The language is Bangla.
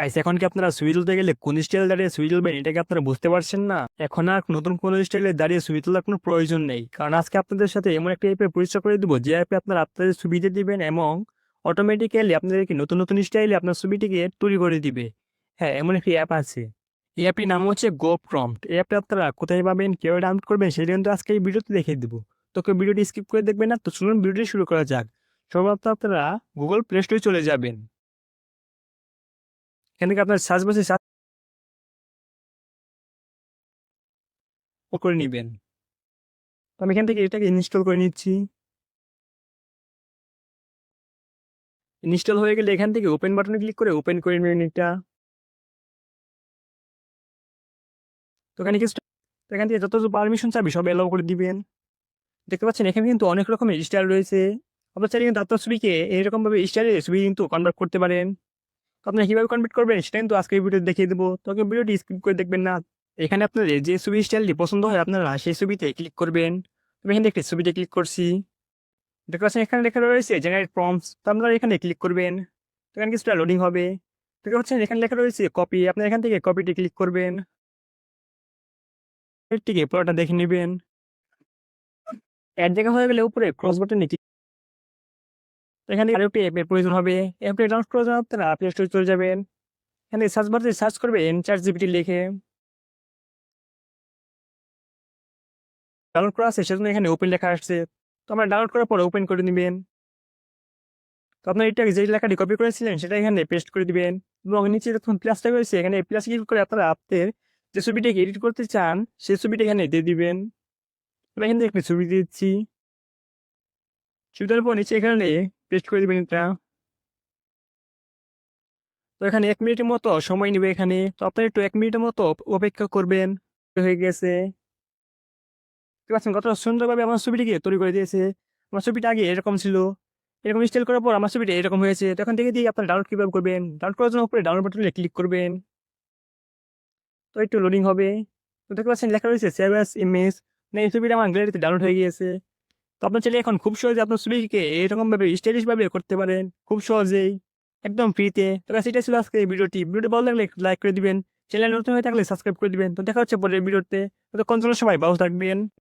গাইস, এখন কি আপনারা ছবি তুলতে গেলে কোন স্টাইল দাঁড়িয়ে ছবি তুলবেন এটা কি আপনারা বুঝতে পারছেন না? এখন আর নতুন কোন স্টাইলে দাঁড়িয়ে ছবি তোলার কোনো প্রয়োজন নেই, কারণ আজকে আপনাদের সাথে এমন একটা অ্যাপে পরিচয় করে দিব যে অ্যাপে আপনারা আপনাদের ছবি দিয়ে দিবেন এবং অটোমেটিক্যালি আপনাদেরকে নতুন নতুন স্টাইলে আপনার ছবিটিকে তৈরি করে দিবে। হ্যাঁ, এমন একটি অ্যাপ আছে। এই অ্যাপটির নাম হচ্ছে গো প্রম্পট। এই অ্যাপটা আপনারা কোথায় পাবেন, কেউ ডাউনলোড করবেন, সেটা কিন্তু আজকে এই ভিডিওতে দেখিয়ে দিব। তো কেউ ভিডিওটি স্কিপ করে দেখবেন না, তো চলুন ভিডিওটি শুরু করা যাক। সর্বপ্রথম আপনারা গুগল প্লে স্টোরে চলে যাবেন। এখান থেকে আপনার সার্চ বক্সে সার্চ করে নেবেন। তো আমি এখান থেকে এটাকে ইনস্টল করে নিচ্ছি। ইনস্টল হয়ে গেলে এখান থেকে ওপেন বাটনে ক্লিক করে ওপেন করে নেবেন এটা। তো এখানে কিছু, তো এখান থেকে যত পারমিশন চাবি সব এলাও করে দিবেন। দেখতে পাচ্ছেন এখানে কিন্তু অনেক রকমের স্টাইল রয়েছে। আপনার চাইলে কিন্তু আপনার ছবিকে এরকমভাবে স্টাইলে ছবি কিন্তু কনভার্ট করতে পারেন। তো আপনি কীভাবে কনভার্ট করবেন সেটা কিন্তু আজকে এই ভিডিওতে দেখিয়ে দেবো, তোকে ভিডিওটি স্কিপ করে দেখবেন না। এখানে আপনাদের যে ছবি স্টাইলটি পছন্দ হয় আপনারা সেই ছবিতে ক্লিক করবেন। আমি এখানে একটি ছবিতে ক্লিক করছি। দেখতে পাচ্ছেন এখানে লেখা রয়েছে জেনারেট প্রম্পটস, তো আপনারা এখানে ক্লিক করবেন। তো এখানে কিছুটা লোডিং হবে। দেখতে পাচ্ছেন এখানে লেখা রয়েছে কপি, আপনি এখান থেকে কপিটি ক্লিক করবেন। এটিকে পুরোটা দেখে নেবেন। অ্যাড দেখা হয়ে গেলে উপরে ক্রস বাটনে ক্লিক, এখানে আরও একটি অ্যাপের প্রয়োজন হবে। অ্যাপটি ডাউনলোড করার জন্য আপনারা প্লে স্টোরে চলে যাবেন। এখানে সার্চ বারে সার্চ করবেন ChatGPT লিখে। ডাউনলোড করা আছে সেজন্য এখানে ওপেন লেখা আসছে। তো আমরা ডাউনলোড করার পর ওপেন করে নেবেন। তো আপনার এটা যে লেখাটি কপি করেছিলেন সেটা এখানে পেস্ট করে দিবেন এবং নিচে যখন প্লাসটা রয়েছে এখানে প্লাস ক্লিক করে আপনারা আপনার যে ছবিটাকে এডিট করতে চান সেই ছবিটা এখানে দিয়ে দিবেন। আমি এখান থেকে একটি ছবি দিচ্ছি। ছবিটার পর নিচে এখানে পেস্ট করে দিবেন এটা। তো এখানে 1 মিনিটের মতো সময় নেবে এখানে। তো আপনারা একটু 1 মিনিটের মতো অপেক্ষা করবেন। হয়ে গেছে। দেখতে পাচ্ছেন কতটা সুন্দরভাবে আমার ছবিটিকে তৈরি করে দিয়েছে। আমার ছবিটা আগে এরকম ছিল, এরকম স্টাইল করার পর আমার ছবিটা এরকম হয়েছে। তো এখন থেকে দিয়ে আপনারা ডাউনলোড কীভাবে করবেন, ডাউনলোড করার জন্য উপরে ডাউনলোড বাটনে ক্লিক করবেন। তো একটু লোডিং হবে। তো দেখতে পাচ্ছেন লেখা রয়েছে সেভ অ্যাজ ইমেজ, মানে এই ছবিটা আমার গ্যালারিতে ডাউনলোড হয়ে গিয়েছে। তো আপনার চাইলে এখন খুব সহজে আপনার ছবিকে এরকমভাবে স্টাইলিশভাবে করতে পারেন, খুব সহজেই, একদম ফ্রিতে। তো ব্যাস এটাই ছিল আজকে এই ভিডিওটি ভালো লাগলে লাইক করে দিবেন, চ্যানেল নতুন হয়ে থাকলে সাবস্ক্রাইব করে দিবেন। তো দেখা হচ্ছে পরের ভিডিওতে। ততক্ষণ জন্য সবাই ভালো থাকবেন।